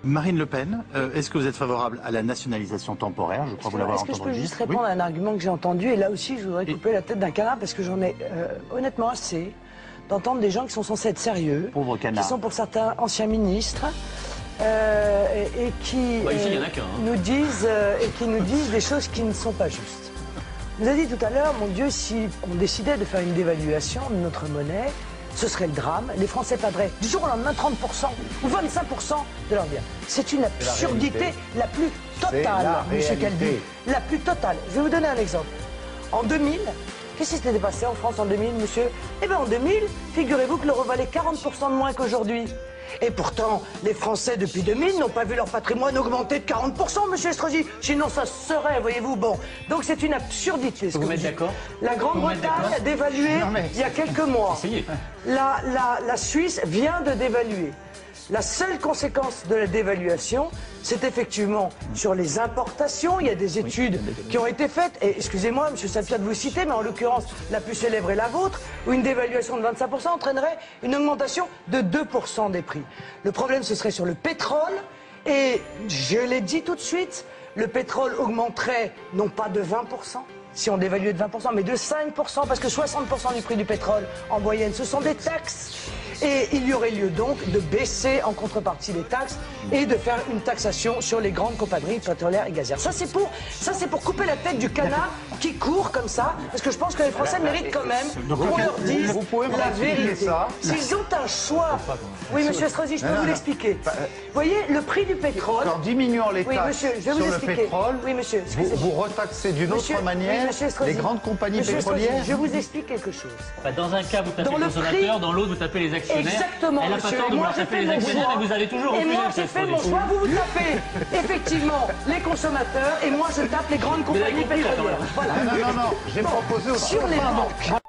Marine Le Pen, est-ce que vous êtes favorable à la nationalisation temporaire? Je crois vous l'avoir entendu. Est-ce que je peux juste répondre à un argument que j'ai entendu? Et là aussi, je voudrais couper la tête d'un canard parce que j'en ai honnêtement assez d'entendre des gens qui sont censés être sérieux, Pauvre canard. qui sont pour certains anciens ministres et qui nous disent des choses qui ne sont pas justes. Vous avez dit tout à l'heure, mon Dieu, si on décidait de faire une dévaluation de notre monnaie, ce serait le drame. Les Français perdraient du jour au lendemain 30% ou 25% de leur bien. C'est une absurdité la plus totale, M. Calvi. La plus totale. Je vais vous donner un exemple. En 2000, qu'est-ce qui s'était passé en France en 2000, monsieur? Eh bien en 2000, figurez-vous que l'euro valait 40% de moins qu'aujourd'hui. Et pourtant, les Français, depuis 2000, n'ont pas vu leur patrimoine augmenter de 40%, monsieur Estrosi. Sinon, ça serait, voyez-vous, bon. Donc, c'est une absurdité. Vous mettez d'accord? La Grande-Bretagne a dévalué il y a quelques mois. La Suisse vient de dévaluer. La seule conséquence de la dévaluation, c'est effectivement sur les importations. Il y a des études qui ont été faites. Et excusez-moi, M. Sapia, de vous citer, mais en l'occurrence, la plus célèbre est la vôtre, où une dévaluation de 25% entraînerait une augmentation de 2% des prix. Le problème, ce serait sur le pétrole. Et je l'ai dit tout de suite, le pétrole augmenterait non pas de 20%, si on dévaluait de 20%, mais de 5%, parce que 60% du prix du pétrole, en moyenne, ce sont des taxes. Et il y aurait lieu donc de baisser en contrepartie les taxes et de faire une taxation sur les grandes compagnies pétrolières et gazières. Ça, c'est pour couper la tête du canard qui court comme ça, parce que je pense que les Français méritent quand même qu'on leur dise la vérité. S'ils ont un choix... Oui, monsieur Estrosi, je peux vous l'expliquer. Vous voyez, le prix du pétrole... En diminuant les taxes sur le pétrole, vous retaxez d'une autre manière les grandes compagnies pétrolières. Je vous explique quelque chose. Dans un cas, vous tapez les consommateurs, dans l'autre, vous tapez les actionnaires. Exactement, elle n'a pas tort de vouloir taper les actionnaires et vous avez toujours refusé. Et moi, j'ai fait mon choix, vous tapez effectivement les consommateurs et moi, je tape les grandes compagnies pétrolières. Voilà. Non, j'ai proposé aussi sur les banques.